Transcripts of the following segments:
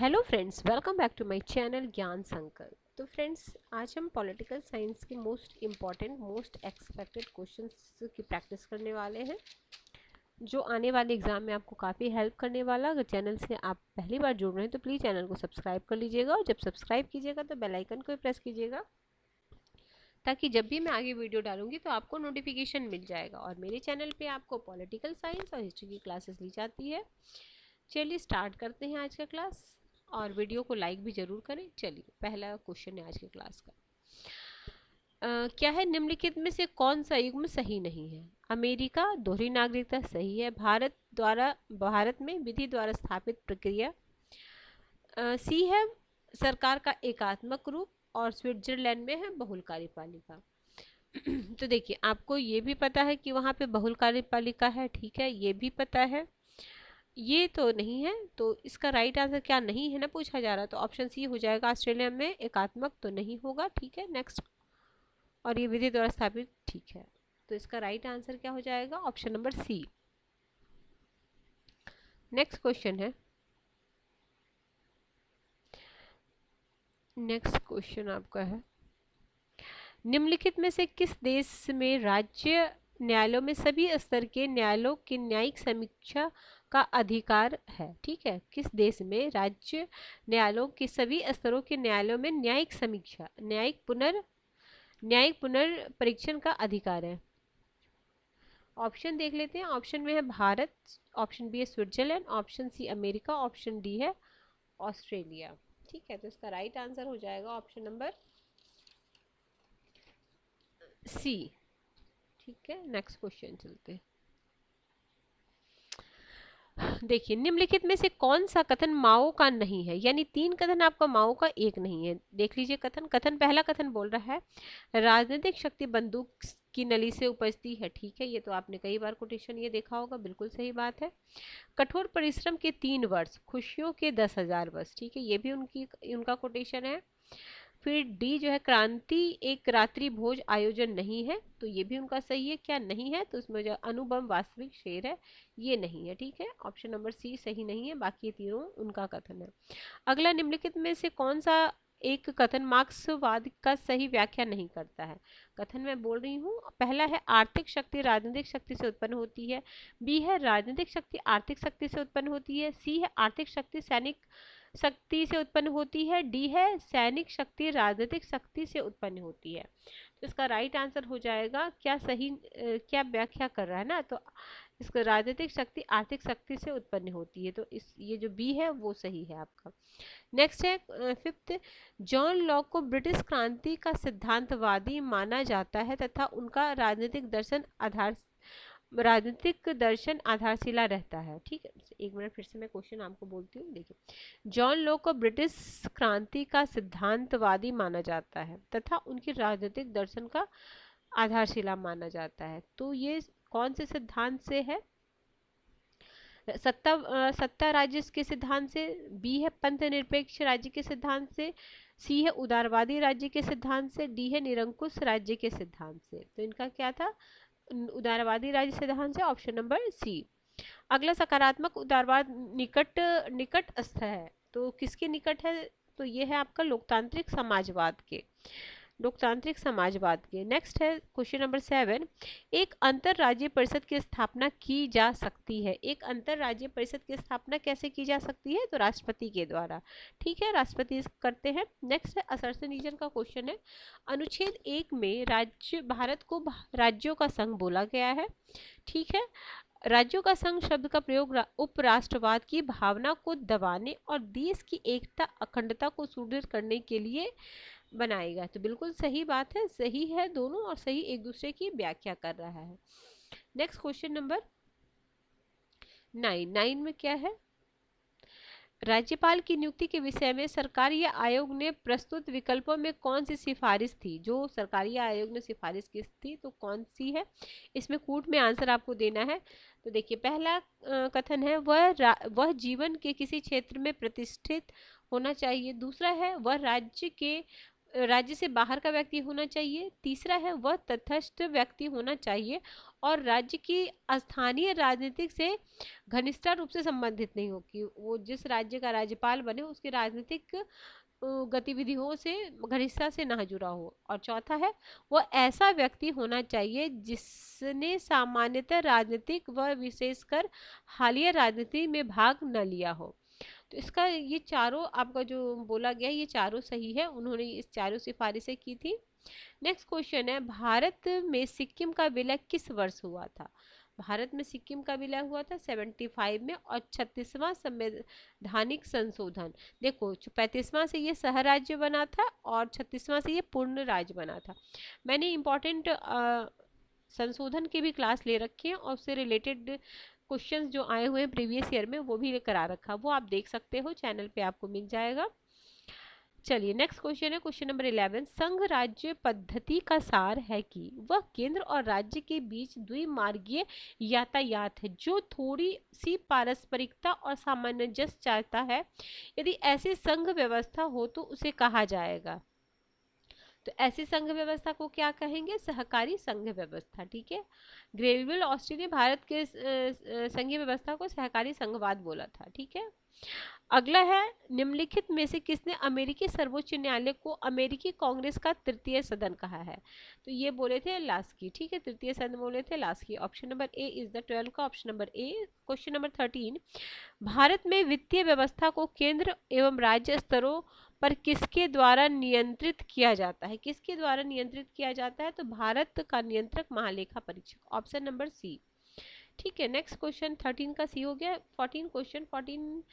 Hello friends, welcome back to my channel Gyan Sankalp. तो friends, आज हम पॉलिटिकल साइंस के most important most expected questions की प्रैक्टिस करने वाले हैं, जो आने वाले एग्जाम में आपको काफ़ी हेल्प करने वाला। अगर चैनल से आप पहली बार जुड़ रहे हैं तो प्लीज़ चैनल को सब्सक्राइब कर लीजिएगा, और जब सब्सक्राइब कीजिएगा तो बेल आइकन को भी प्रेस कीजिएगा, ताकि जब भी मैं आगे वीडियो डालूंगी तो आपको नोटिफिकेशन मिल जाएगा। और मेरे चैनल पे आपको पॉलिटिकल साइंस और हिस्ट्री की क्लासेस ली जाती है। चलिए स्टार्ट करते हैं आज का क्लास, और वीडियो को लाइक भी जरूर करें। चलिए, पहला क्वेश्चन है आज के क्लास का। क्या है, निम्नलिखित में से कौन सा युग्म सही नहीं है? अमेरिका, दोहरी नागरिकता सही है। भारत में विधि द्वारा स्थापित प्रक्रिया। सी है सरकार का एकात्मक रूप, और स्विट्जरलैंड में है बहुल कार्यपालिका। तो देखिए, आपको ये भी पता है कि वहाँ पे बहुल कार्यपालिका है, ठीक है, ये भी पता है। ये तो नहीं है, तो इसका राइट आंसर क्या नहीं है ना पूछा जा रहा, तो ऑप्शन सी हो जाएगा। ऑस्ट्रेलिया में एकात्मक तो नहीं होगा, ठीक है, नेक्स्ट। और ये विधि द्वारा स्थापित, ठीक है, तो इसका राइट आंसर क्या हो जाएगा? Option number C. Next question है, नेक्स्ट क्वेश्चन आपका है, निम्नलिखित में से किस देश में राज्य न्यायालयों में सभी स्तर के न्यायालयों की न्यायिक समीक्षा का अधिकार है? ठीक है, किस देश में राज्य न्यायालयों के सभी स्तरों के न्यायालयों में न्यायिक समीक्षा, न्यायिक पुनर्परीक्षण का अधिकार है? ऑप्शन देख लेते हैं। ऑप्शन में है भारत, ऑप्शन बी है Switzerland, option C America, option D है ऑस्ट्रेलिया। ठीक है, तो इसका राइट आंसर हो जाएगा ऑप्शन नंबर सी। ठीक है, नेक्स्ट क्वेश्चन चलते हैं। देखिए, निम्नलिखित में से कौन सा कथन माओ का नहीं है? यानी तीन कथन आपका माओ का, एक नहीं है। देख लीजिए कथन पहला कथन बोल रहा है राजनीतिक शक्ति बंदूक की नली से उपजती है। ठीक है, ये तो आपने कई बार कोटेशन ये देखा होगा, बिल्कुल सही बात है। कठोर परिश्रम के 3 वर्ष, खुशियों के 10,000 वर्ष। ठीक है, ये भी उनका कोटेशन है। फिर डी जो है, क्रांति एक रात्रि भोज आयोजन नहीं है, तो ये भी उनका सही है। क्या नहीं है? तो उसमें जो अनुबंध वास्तविक शेर है, ये नहीं है। ठीक है, ऑप्शन नंबर सी सही नहीं है, बाकी ये तीनों उनका कथन है। अगला, निम्नलिखित में से कौन सा एक कथन मार्क्सवाद का सही व्याख्या नहीं करता है? कथन मैं बोल रही हूँ, पहला है आर्थिक शक्ति राजनीतिक शक्ति से उत्पन्न होती है। बी है राजनीतिक शक्ति आर्थिक शक्ति से उत्पन्न होती है। सी है आर्थिक शक्ति सैनिक शक्ति से उत्पन्न होती है। डी है सैनिक शक्ति राजनीतिक शक्ति से उत्पन्न होती है। तो इसका राइट आंसर हो जाएगा, क्या सही क्या व्याख्या कर रहा है ना, तो इसका राजनीतिक शक्ति आर्थिक शक्ति से उत्पन्न होती है, तो ये जो बी है वो सही है आपका। नेक्स्ट है फिफ्थ, जॉन लॉक को ब्रिटिश क्रांति का सिद्धांतवादी माना जाता है तथा उनका राजनीतिक दर्शन आधारशिला रहता है। ठीक है, एक मिनट फिर से मैं क्वेश्चन आपको बोलती हूँ। देखिए, जॉन लॉक को ब्रिटिश क्रांति का सिद्धांतवादी माना जाता है तथा उनकी राजनीतिक दर्शन का आधारशिला माना जाता है, तो ये कौन से सिद्धांत से है? सत्ता राज्य के सिद्धांत से। बी है पंथ निरपेक्ष राज्य के सिद्धांत से। सी है उदारवादी राज्य के सिद्धांत से। डी है निरंकुश राज्य के सिद्धांत से। तो इनका क्या था? उदारवादी राज्य सिद्धांत से, ऑप्शन नंबर सी। अगला, सकारात्मक उदारवाद निकटस्थ है, तो किसके निकट है? तो ये है आपका लोकतांत्रिक समाजवाद के। नेक्स्ट है क्वेश्चन नंबर 7, एक अंतरराज्यीय परिषद की स्थापना की जा सकती है। एक अंतरराज्यीय परिषद की स्थापना कैसे की जा सकती है? तो राष्ट्रपति के द्वारा। ठीक है, राष्ट्रपति करते हैं। नेक्स्ट है असर्शन रीजन का क्वेश्चन है, अनुच्छेद 1 में भारत को राज्यों का संघ बोला गया है। ठीक है, राज्यों का संघ शब्द का प्रयोग उपराष्ट्रवाद की भावना को दबाने और देश की एकता अखंडता को सुदृढ़ करने के लिए बनाएगा। तो बिल्कुल सही बात है, सही है दोनों, और सही एक दूसरे की व्याख्या कर रहा है। नेक्स्ट क्वेश्चन नंबर 9 में क्या है? राज्यपाल की नियुक्ति के विषय में सरकारी आयोग ने प्रस्तुत विकल्पों में कौन सी सिफारिश थी? जो सरकारी आयोग ने सिफारिश की थी, तो कौन सी है? इसमें कूट में आंसर आपको देना है। तो देखिए, पहला कथन है वह जीवन के किसी क्षेत्र में प्रतिष्ठित होना चाहिए। दूसरा है वह राज्य के राज्य से बाहर का व्यक्ति होना चाहिए। तीसरा है वह तटस्थ व्यक्ति होना चाहिए और राज्य की स्थानीय राजनीतिक से घनिष्ठ रूप से संबंधित नहीं हो, कि वो जिस राज्य का राज्यपाल बने उसकी राजनीतिक गतिविधियों से घनिष्ठता से ना जुड़ा हो। और चौथा है वह ऐसा व्यक्ति होना चाहिए जिसने सामान्यतः राजनीतिक व विशेषकर हालिया राजनीति में भाग न लिया हो। तो इसका ये चारों आपका जो बोला गया ये चारों सही है, उन्होंने इस चारों सिफारिशें की थी। नेक्स्ट क्वेश्चन है भारत में सिक्किम का विलय किस वर्ष हुआ था? भारत में सिक्किम का विलय हुआ था 75 में। और 36वां संवैधानिक संशोधन, देखो 35वां से ये सह राज्य बना था और 36वां से ये पूर्ण राज्य बना था। मैंने इम्पोर्टेंट संशोधन की भी क्लास ले रखी है और उससे रिलेटेड क्वेश्चंस जो आए हुए हैं प्रीवियस ईयर में वो भी करा रखा, वो आप देख सकते हो, चैनल पे आपको मिल जाएगा। चलिए नेक्स्ट क्वेश्चन है क्वेश्चन नंबर 11। संघ राज्य पद्धति का सार है कि वह केंद्र और राज्य के बीच द्विमार्गीय यातायात है जो थोड़ी सी पारस्परिकता और सामंजस्य चाहता है। यदि ऐसी संघ व्यवस्था हो तो उसे कहा जाएगा। तो ऐसी संघ व्यवस्था को क्या कहेंगे? सहकारी संघ व्यवस्था। ठीक है, ग्रेविल ऑस्टिन ने भारत के संघीय व्यवस्था को सहकारी संघवाद बोला था। ठीक है, अगला है निम्नलिखित में से किसने अमेरिकी सर्वोच्च न्यायालय को अमेरिकी कांग्रेस का तृतीय सदन कहा है? तो ये बोले थे लास्की। ठीक है, तृतीय सदन बोले थे Laski. Option number A is the 12 का ऑप्शन नंबर ए। Question number 13। भारत में वित्तीय व्यवस्था को केंद्र एवं राज्य स्तरों पर किसके द्वारा नियंत्रित किया जाता है? किसके द्वारा नियंत्रित किया जाता है? तो भारत का नियंत्रक महालेखा परीक्षक, ऑप्शन नंबर सी। ठीक है, नेक्स्ट क्वेश्चन 13 का सी हो गया। 14 क्वेश्चन 14।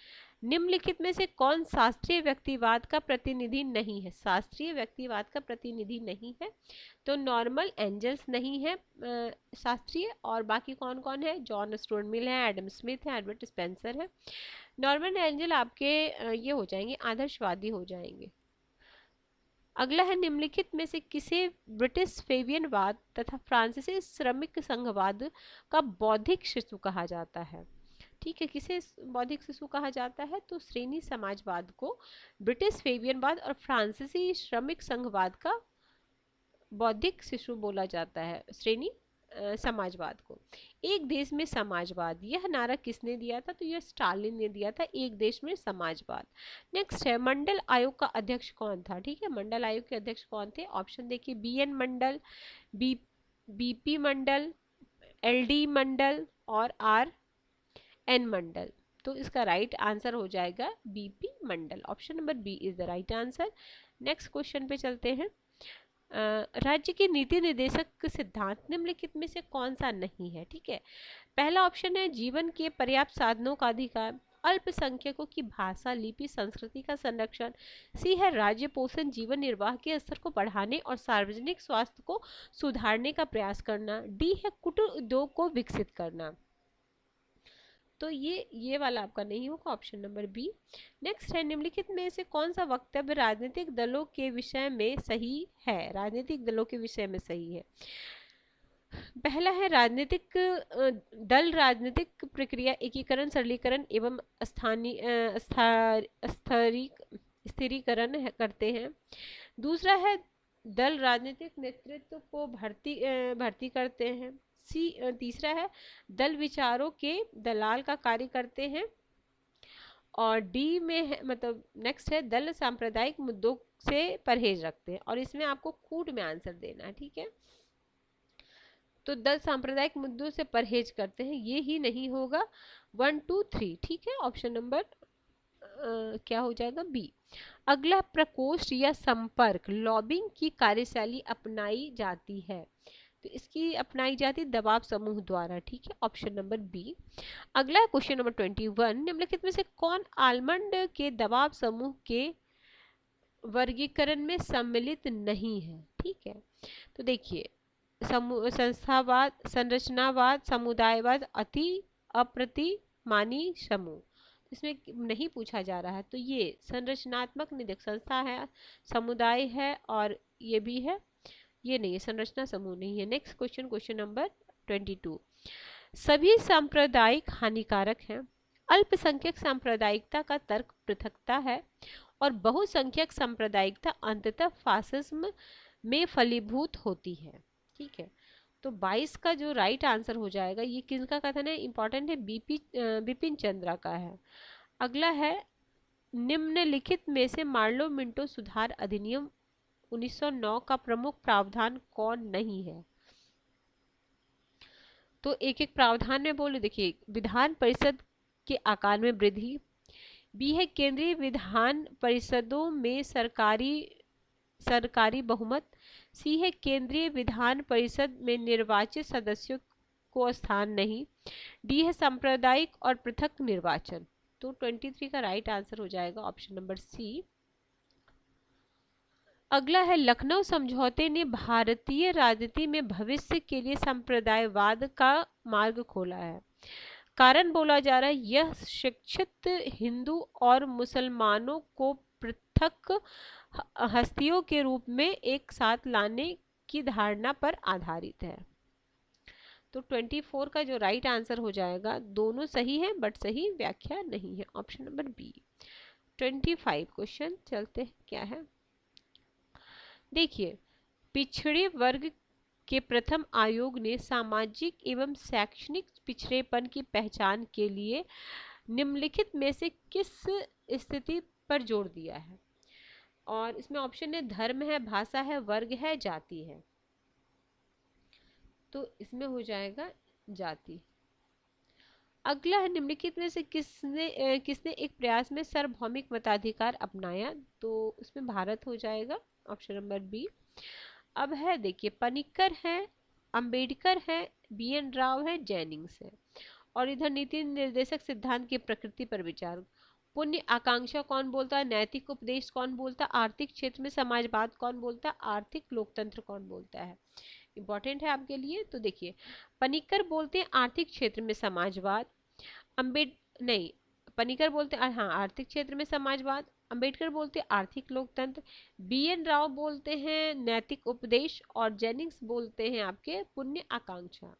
निम्नलिखित में से कौन शास्त्रीय व्यक्तिवाद का प्रतिनिधि नहीं है? शास्त्रीय व्यक्तिवाद का प्रतिनिधि नहीं है तो नॉर्मल एंजल्स नहीं है शास्त्रीय, और बाकी कौन कौन है? जॉन स्टुअर्ट मिल है, एडम स्मिथ है, एडवर्ड स्पेंसर है। नॉर्मन एंजल आपके ये हो जाएंगे, आदर्शवादी हो जाएंगे। अगला है निम्नलिखित में से किसे ब्रिटिश फेबियनवाद तथा फ्रांसीसी श्रमिक संघवाद का बौद्धिक शिशु कहा जाता है? ठीक है, किसे बौद्धिक शिशु कहा जाता है? तो श्रेणी समाजवाद को ब्रिटिश फेबियनवाद और फ्रांसीसी श्रमिक संघवाद का बौद्धिक शिशु बोला जाता है, श्रेणी समाजवाद को। एक देश में समाजवाद, यह नारा किसने दिया था? तो यह स्टालिन ने दिया था, एक देश में समाजवाद। नेक्स्ट है मंडल आयोग का अध्यक्ष कौन था? ठीक है, मंडल आयोग के अध्यक्ष कौन थे? ऑप्शन देखिए, BN मंडल, BP मंडल, LD मंडल और RN मंडल। तो इसका राइट आंसर हो जाएगा BP Mandal, option number B is the right answer. Next question पे चलते हैं। राज्य के नीति निर्देशक सिद्धांत निम्नलिखित में से कौन सा नहीं है? ठीक है, पहला ऑप्शन है जीवन के पर्याप्त साधनों का अधिकार, अल्पसंख्यकों की भाषा लिपि संस्कृति का संरक्षण, सी है राज्य पोषण जीवन निर्वाह के स्तर को बढ़ाने और सार्वजनिक स्वास्थ्य को सुधारने का प्रयास करना, डी है कुटीर उद्योग को विकसित करना। तो ये वाला आपका नहीं होगा, ऑप्शन नंबर बी। नेक्स्ट है निम्नलिखित में से कौन सा वक्तव्य राजनीतिक दलों के विषय में सही है? राजनीतिक दलों के विषय में सही है। पहला है राजनीतिक दल राजनीतिक प्रक्रिया एकीकरण सरलीकरण एवं स्थिरीकरण करते हैं। दूसरा है दल राजनीतिक नेतृत्व को भर्ती करते हैं। तीसरा है दल विचारों के दलाल का कार्य करते हैं। और डी में है, मतलब नेक्स्ट है दल सांप्रदायिक मुद्दों से परहेज रखते हैं, और इसमें आपको कूट में आंसर देना है। ठीक है, तो दल सांप्रदायिक मुद्दों से परहेज करते हैं, ये ही नहीं होगा। 1 2 3। ठीक है, ऑप्शन नंबर क्या हो जाएगा? बी। अगला प्रकोष्ठ या संपर्क लॉबिंग की कार्यशैली अपनाई जाती है, तो इसकी अपनाई जाती दबाव समूह द्वारा। ठीक है, ऑप्शन नंबर बी। अगला क्वेश्चन नंबर 21। निम्नलिखित में से कौन आलमंड के दबाव समूह के वर्गीकरण में सम्मिलित नहीं है? ठीक है, तो देखिए संस्थावाद, संरचनावाद, समुदायवाद, अति अप्रतिमानी समूह, इसमें नहीं पूछा जा रहा है। तो ये संरचनात्मक निदेश संस्था है, समुदाय है और ये भी है, ये नहीं है, संरचना समूह नहीं है। Next question, question number 22। सभी सांप्रदायिक हानिकारक हैं, अल्पसंख्यक सांप्रदायिकता का तर्क पृथकता है और बहुसंख्यक सांप्रदायिकता अंततः फासिज्म में फलीभूत होती है। ठीक है, तो 22 का जो राइट आंसर हो जाएगा, ये किसका कथन है, इंपॉर्टेंट है, बिपिन चंद्रा का है। अगला है, निम्नलिखित में से मार्लो मिंटो सुधार अधिनियम 1909 का प्रमुख प्रावधान कौन नहीं है। तो एक एक प्रावधान में बोलो, देखिए, विधान परिषद के आकार में वृद्धि, बी है केंद्रीय विधान परिषदों में सरकारी बहुमत, सी है केंद्रीय विधान परिषद में निर्वाचित सदस्यों को स्थान नहीं, डी है सांप्रदायिक और पृथक निर्वाचन। तो 23 का राइट आंसर हो जाएगा ऑप्शन नंबर सी। अगला है, लखनऊ समझौते ने भारतीय राजनीति में भविष्य के लिए संप्रदायवाद का मार्ग खोला है। कारण बोला जा रहा है, यह शिक्षित हिंदू और मुसलमानों को पृथक हस्तियों के रूप में एक साथ लाने की धारणा पर आधारित है। तो 24 का जो राइट आंसर हो जाएगा, दोनों सही है बट सही व्याख्या नहीं है, ऑप्शन नंबर बी। 25 क्वेश्चन चलते हैं, क्या है, देखिए, पिछड़े वर्ग के प्रथम आयोग ने सामाजिक एवं शैक्षणिक पिछड़ेपन की पहचान के लिए निम्नलिखित में से किस स्थिति पर जोर दिया है। और इसमें ऑप्शन है, धर्म है, भाषा है, वर्ग है, जाति है। तो इसमें हो जाएगा जाति। अगला है, निम्नलिखित में से किसने एक प्रयास में सार्वभौमिक मताधिकार अपनाया। तो इसमें भारत हो जाएगा, ऑप्शन नंबर बी। अब है, देखिए, पनिक्कर है, अंबेडकर है, BN राव है, जेनिंग्स है। और इधर नीति निर्देशक सिद्धांत की प्रकृति पर विचार, पुण्य आकांक्षा कौन बोलता है, नैतिक उपदेश कौन बोलता है, आर्थिक क्षेत्र में समाजवाद कौन बोलता है, आर्थिक लोकतंत्र कौन बोलता है, इंपॉर्टेंट है आपके लिए। तो देखिए, पनिक्कर बोलते हैं आर्थिक क्षेत्र में समाजवाद, नहीं, पनिक्कर बोलते हैं हाँ आर्थिक क्षेत्र में समाजवाद, अंबेडकर बोलते हैं आर्थिक लोकतंत्र, BN राव बोलते हैं नैतिक उपदेश, और जेनिंग्स बोलते हैं आपके पुण्य आकांक्षा।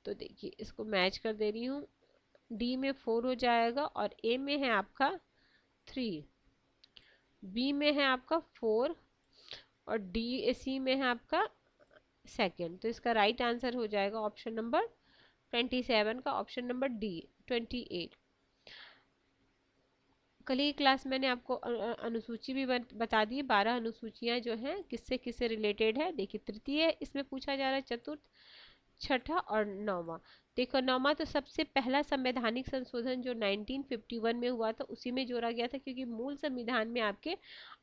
तो देखिए, इसको मैच कर दे रही हूँ, डी में 4 हो जाएगा, और ए में है आपका 3, बी में है आपका 4, और सी में है आपका 2। तो इसका राइट आंसर हो जाएगा ऑप्शन नंबर 27 का, ऑप्शन नंबर डी 28। कल ही क्लास मैंने आपको अनुसूची भी बता दी, 12 अनुसूचियां जो हैं किससे किससे रिलेटेड है। देखिए, तृतीय इसमें पूछा जा रहा है, चतुर्थ, छठा और नौवां। देखो, नौवां तो सबसे पहला संवैधानिक संशोधन जो 1951 में हुआ था उसी में जोड़ा गया था, क्योंकि मूल संविधान में आपके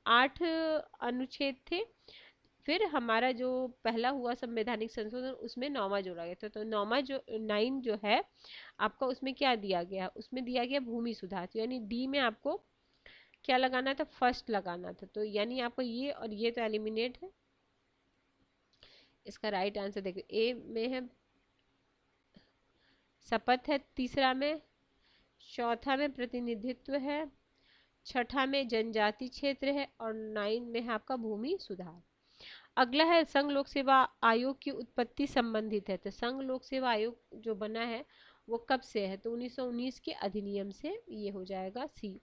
8 अनुच्छेद थे। फिर हमारा जो पहला हुआ संवैधानिक संशोधन उसमें 9वां जोड़ा गया था। तो 9वां जो 9 जो है आपका, उसमें क्या दिया गया, उसमें दिया गया भूमि सुधार। तो यानी डी में आपको क्या लगाना था, फर्स्ट लगाना था। तो यानी आपको ये और ये तो एलिमिनेट है। इसका राइट आंसर देखिए, ए में है शपथ है, तीसरा में, चौथा में प्रतिनिधित्व है, छठा में जनजाति क्षेत्र है, और 9 में है आपका भूमि सुधार। अगला है, संघ लोक सेवा आयोग की उत्पत्ति संबंधित है। तो संघ लोक सेवा आयोग जो बना है वो कब से है, तो 1919 के अधिनियम से, ये हो जाएगा सी।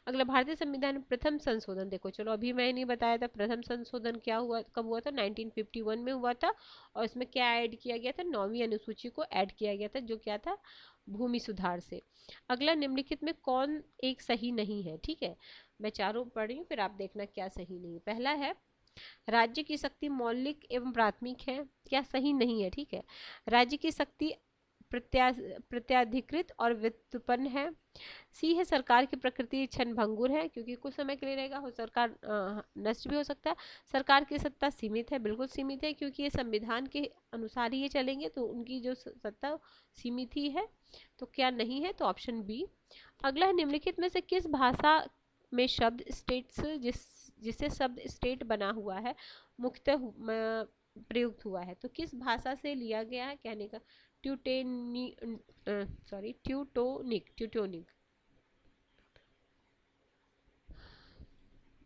अगला, भारतीय संविधान में प्रथम संशोधन, देखो चलो अभी मैं नहीं बताया था प्रथम संशोधन क्या हुआ, कब हुआ था, 1951 में हुआ था। और इसमें क्या ऐड किया गया था, 9वीं अनुसूची को ऐड किया गया था, जो क्या था, भूमि सुधार से। अगला, निम्नलिखित में कौन एक सही नहीं है। ठीक है, मैं चारों पढ़ रही हूँ, फिर आप देखना क्या सही नहीं। पहला है, राज्य की शक्ति मौलिक एवं प्राथमिक है, क्या सही नहीं है। ठीक है, राज्य की शक्ति प्रत्याधिकृत और व्युत्पन्न है। सी है, सरकार की प्रकृति क्षणभंगुर है, क्योंकि कुछ समय के लिए रहेगा, हो सरकार नष्ट भी हो सकता है। सरकार की सत्ता सीमित है, बिल्कुल सीमित है, क्योंकि ये संविधान के अनुसार ही ये चलेंगे, तो उनकी जो सत्ता सीमित ही है। तो क्या नहीं है, तो ऑप्शन बी। अगला है, निम्नलिखित में से किस भाषा में शब्द स्टेट्स जिससे शब्द स्टेट बना हुआ है मुख्यतः प्रयुक्त हुआ है। तो किस भाषा से लिया गया है, कहने का ट्यूटोनिक।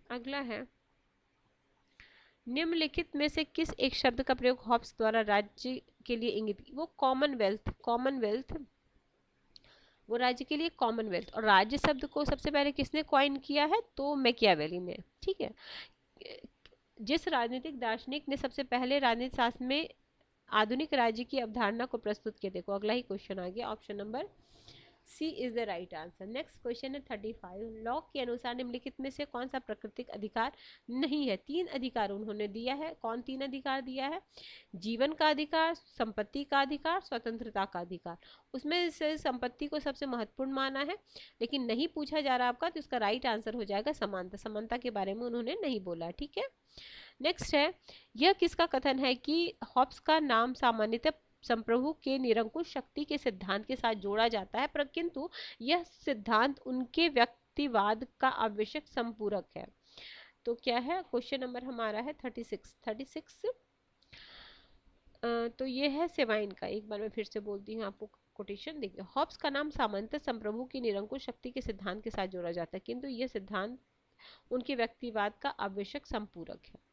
अगला है, निम्नलिखित में से किस एक शब्द का प्रयोग हॉब्स द्वारा राज्य के लिए इंगित, वो कॉमनवेल्थ वो राज्य के लिए कॉमनवेल्थ। और राज्य शब्द को सबसे पहले किसने कॉइन किया है? तो मैकियावेली ने। ठीक है। जिस राजनीतिक दार्शनिक ने सबसे पहले राजनीति शास्त्र में आधुनिक राज्य की अवधारणा को प्रस्तुत किया? देखो अगला ही क्वेश्चन आ गया, option number C is the right answer. Next question है 35। लॉक के अनुसार निम्नलिखित में से कौन सा प्राकृतिक अधिकार नहीं है? 3 अधिकार उन्होंने दिया है। कौन 3 अधिकार दिया है? जीवन का अधिकार, संपत्ति का अधिकार, स्वतंत्रता का अधिकार। उसमें से संपत्ति को सबसे महत्वपूर्ण माना है, लेकिन नहीं पूछा जा रहा आपका, तो इसका राइट आंसर हो जाएगा समानता। समानता के बारे में उन्होंने नहीं बोला। ठीक है। नेक्स्ट है, यह किसका कथन है कि हॉब्स का नाम सामान्यतः संप्रभु के निरंकुश शक्ति के सिद्धांत के साथ जोड़ा जाता है, पर किंतु यह सिद्धांत उनके व्यक्तिवाद का आवश्यक संपूरक है? तो क्या है? क्वेश्चन नंबर हमारा है 36। तो ये है सेवाइन का। एक बार मैं फिर से बोलती हूँ आपको कोटेशन। देखिए, हॉब्स का नाम सामान्यतः संप्रभु की निरंकुश शक्ति के सिद्धांत के साथ जोड़ा जाता है, किंतु यह सिद्धांत उनके व्यक्तिवाद का आवश्यक संपूरक है।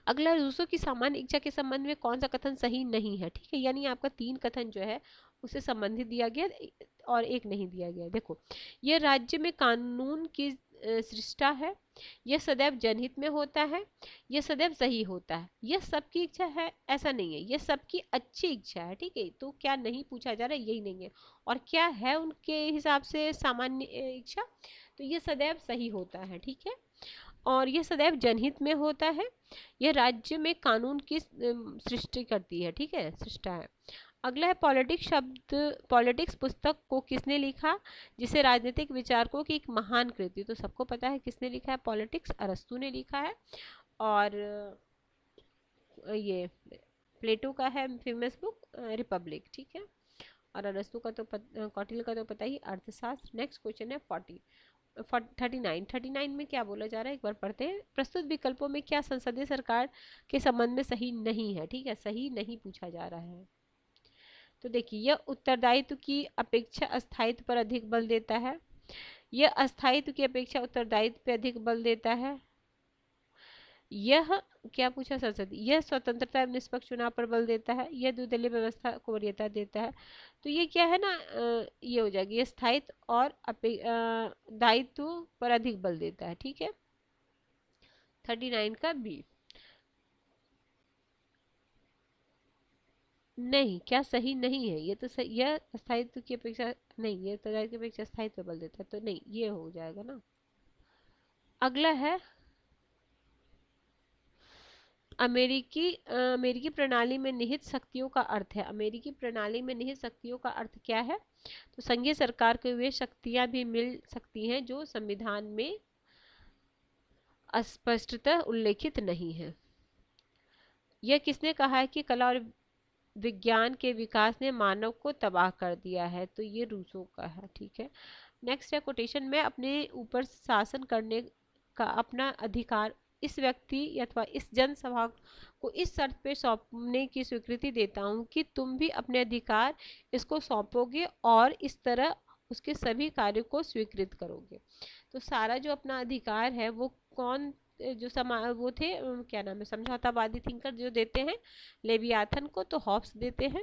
अगला, रूसो की सामान्य इच्छा के संबंध में कौन सा कथन सही नहीं है? ठीक है, यानी आपका 3 कथन जो है उसे संबंधित दिया गया और एक नहीं दिया गया। देखो, यह राज्य में कानून की सृष्टा है, यह सदैव जनहित में होता है, यह सदैव सही होता है, यह सबकी इच्छा है, ऐसा नहीं है, यह सबकी अच्छी इच्छा है। ठीक है, तो क्या नहीं पूछा जा रहा है? यही नहीं है। और क्या है उनके हिसाब से सामान्य इच्छा? तो यह सदैव सही होता है। ठीक है, और यह सदैव जनहित में होता है, यह राज्य में कानून की सृष्टि करती है। ठीक है, सृष्टा है। अगला है, पॉलिटिक्स शब्द, पॉलिटिक्स पुस्तक को किसने लिखा, जिसे राजनीतिक विचारकों की एक महान कृति? तो सबको पता है किसने लिखा है पॉलिटिक्स, अरस्तू ने लिखा है। और ये प्लेटो का है फेमस बुक रिपब्लिक। ठीक है, और अरस्तू का तो कौटिल्य का तो पता ही, अर्थशास्त्र। नेक्स्ट क्वेश्चन है 39 में क्या बोला जा रहा है, एक बार पढ़ते हैं। प्रस्तुत विकल्पों में क्या संसदीय सरकार के संबंध में सही नहीं है? ठीक है, सही नहीं पूछा जा रहा है। तो देखिए, यह उत्तरदायित्व की अपेक्षा अस्थायित्व पर अधिक बल देता है, यह अस्थायित्व की अपेक्षा उत्तरदायित्व पर अधिक बल देता है, यह क्या पूछा संसद, यह स्वतंत्रता एवं निष्पक्ष चुनाव पर बल देता है, यह द्विदलीय व्यवस्था को वरीयता देता है। तो ये क्या है ना, ये हो जाएगी, ये स्थायित्व और दायित्व पर अधिक बल देता है। ठीक है, 39 का बी। नहीं, क्या सही नहीं है? ये तो सही, यह स्थायित्व की अपेक्षा नहीं, ये उत्तरदायित्व की अपेक्षा स्थायित्व बल देता है, तो नहीं, ये हो जाएगा ना। अगला है, अमेरिकी प्रणाली में निहित शक्तियों का अर्थ है। अमेरिकी प्रणाली में निहित शक्तियों का अर्थ क्या है? तो संघीय सरकार को वे शक्तियां भी मिल सकती हैं जो संविधान में स्पष्टतः उल्लेखित नहीं है। यह किसने कहा है कि कला और विज्ञान के विकास ने मानव को तबाह कर दिया है? तो ये रूसो का है। ठीक है, नेक्स्ट है कोटेशन में, अपने ऊपर शासन करने का अपना अधिकार इस व्यक्ति अथवा इस जनसभा को इस शर्त पे सौंपने की स्वीकृति देता हूँ कि तुम भी अपने अधिकार इसको सौंपोगे और इस तरह उसके सभी कार्यों को स्वीकृत करोगे। तो सारा जो अपना अधिकार है वो कौन, जो वो थे, क्या नाम है, समझौतावादी थिंकर जो देते हैं लेवियाथन को, तो हॉब्स देते हैं।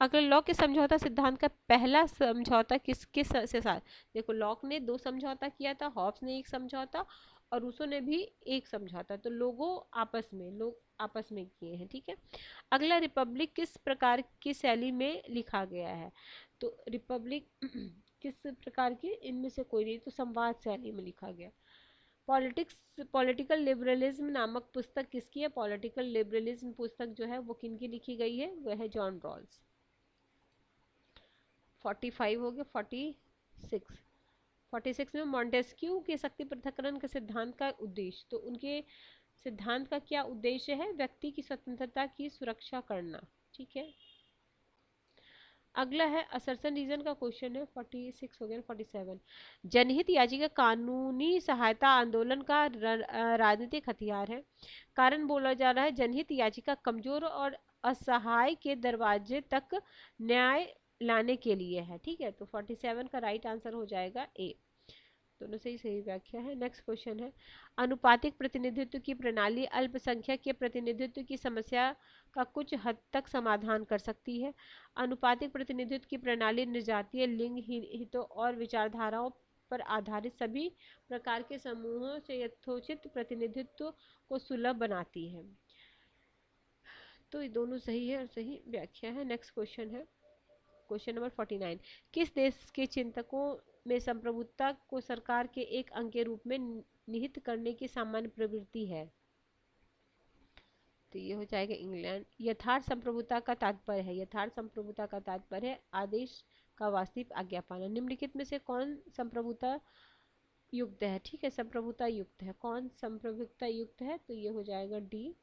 अगर लॉक के समझौता सिद्धांत का पहला समझौता किसके से साथ? देखो, लॉक ने 2 समझौता किया था, हॉब्स ने 1 समझौता और रूसो ने भी 1 समझौता। तो लोग आपस में किए हैं। ठीक है, अगला, रिपब्लिक किस प्रकार की शैली में लिखा गया है? तो रिपब्लिक किस प्रकार की, इनमें से कोई नहीं, तो संवाद शैली में लिखा गया। पॉलिटिकल लिबरलिज्म नामक पुस्तक किसकी है? पॉलिटिकल लिबरलिज्म पुस्तक जो है वो किनकी लिखी गई है? वह है जॉन रॉल्स। 45 हो गया। 46 में मॉन्टेस्क्यू के शक्ति पृथक्करण के सिद्धांत का उद्देश्य, तो उनके सिद्धांत का क्या उद्देश्य है? व्यक्ति की स्वतंत्रता की सुरक्षा करना। ठीक है, अगला है असर्शन रीजन का क्वेश्चन है। 46 हो गया। 47, जनहित याचिका कानूनी सहायता आंदोलन का राजनीतिक हथियार है। कारण बोला जा रहा है जनहित याचिका कमजोर और असहाय के दरवाजे तक न्याय लाने के लिए है। ठीक है, तो 47 का राइट आंसर हो जाएगा ए। दोनों सही सही व्याख्या है। नेक्स्ट क्वेश्चन है, अनुपातिक प्रतिनिधित्व की प्रणाली अल्पसंख्यक के प्रतिनिधित्व की समस्या का कुछ हद तक समाधान कर सकती है। अनुपातिक प्रतिनिधित्व की प्रणाली निर्जातीय लिंग हितों और विचारधाराओं पर आधारित सभी प्रकार के समूहों से यथोचित प्रतिनिधित्व को सुलभ बनाती है। तो ये दोनों सही है और सही व्याख्या है। नेक्स्ट क्वेश्चन है क्वेश्चन नंबर 49, किस देश के चिंतकों में संप्रभुता को सरकार के एक अंग के रूप में निहित करने की सामान्य प्रवृत्ति है? तो ये हो जाएगा इंग्लैंड। यथार्थ संप्रभुता का तात्पर्य है, यथार्थ संप्रभुता का तात्पर्य है आदेश का वास्तविक आज्ञा पाना। निम्नलिखित में से कौन संप्रभुता युक्त है? ठीक है, संप्रभुता युक्त है। कौन संप्रभुता युक्त है? तो ये हो जाएगा डी,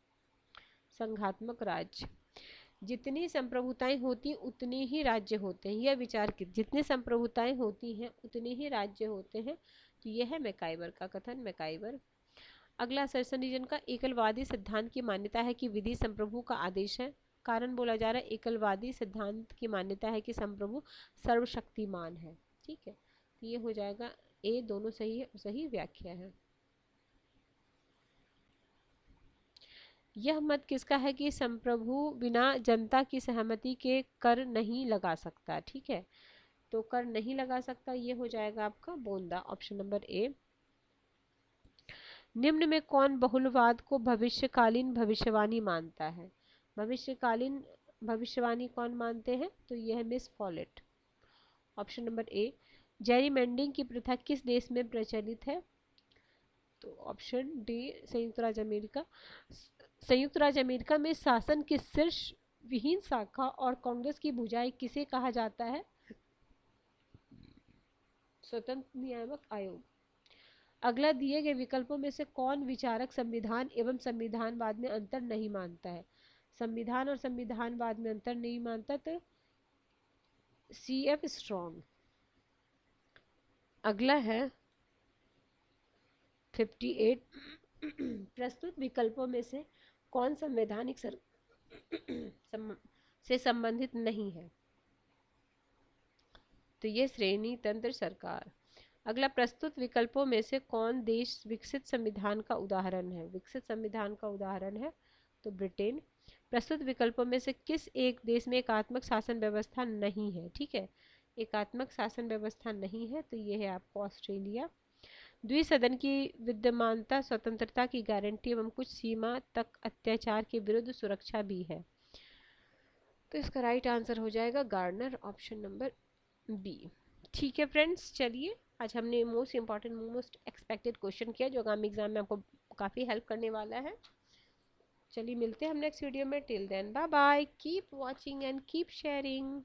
संघात्मक राज्य। जितनी संप्रभुताएं होती उतने ही राज्य होते हैं, यह विचार की जितनी संप्रभुताएं होती हैं उतने ही राज्य होते हैं। तो यह है मैकाइवर का कथन, मैकाइवर। अगला, सर्सन का एकलवादी सिद्धांत की मान्यता है कि विधि संप्रभु का आदेश है। कारण बोला जा रहा है एकलवादी सिद्धांत की मान्यता है कि संप्रभु सर्वशक्तिमान है। ठीक है, तो ये हो जाएगा ए, दोनों सही है, सही व्याख्या है। यह मत किसका है कि संप्रभु बिना जनता की सहमति के कर नहीं लगा सकता? ठीक है, तो कर नहीं लगा सकता, ये हो जाएगा आपका बोंदा, ऑप्शन नंबर ए। निम्न में कौन बहुलवाद को भविष्यकालीन भविष्यवाणी मानता है? भविष्यकालीन भविष्यवाणी कौन मानते हैं? तो यह है Miss Follett, option number A. Gerrymandering की प्रथा किस देश में प्रचलित है? तो ऑप्शन डी, संयुक्त राज्य अमेरिका। संयुक्त राज्य अमेरिका में शासन की शीर्ष विहीन शाखा और कांग्रेस की भुजाएं किसे कहा जाता है? स्वतंत्र नियामक आयोग। अगला, दिए गए विकल्पों में से कौन विचारक संविधान एवं संविधानवाद में अंतर नहीं मानता है? संविधान और संविधानवाद में अंतर नहीं मानता, तो CF स्ट्रॉन्ग। अगला है 58, प्रस्तुत विकल्पों में से कौन संवैधानिक से संबंधित नहीं है? तो ये श्रेणी तंत्र सरकार। अगला, प्रस्तुत विकल्पों में से कौन देश विकसित संविधान का उदाहरण है? विकसित संविधान का उदाहरण है तो ब्रिटेन। प्रस्तुत विकल्पों में से किस एक देश में एकात्मक शासन व्यवस्था नहीं है? ठीक है, एकात्मक शासन व्यवस्था नहीं है, तो ये है आपको ऑस्ट्रेलिया। द्विसदन की विद्यमानता स्वतंत्रता की गारंटी एवं कुछ सीमा तक अत्याचार के विरुद्ध सुरक्षा भी है। तो इसका राइट आंसर हो जाएगा गार्नर, ऑप्शन नंबर बी। ठीक है फ्रेंड्स, चलिए आज हमने most important most expected question किया जो आगामी एग्जाम में आपको काफ़ी हेल्प करने वाला है। चलिए मिलते हैं हम नेक्स्ट वीडियो में। Till then bye bye, keep watching and keep sharing.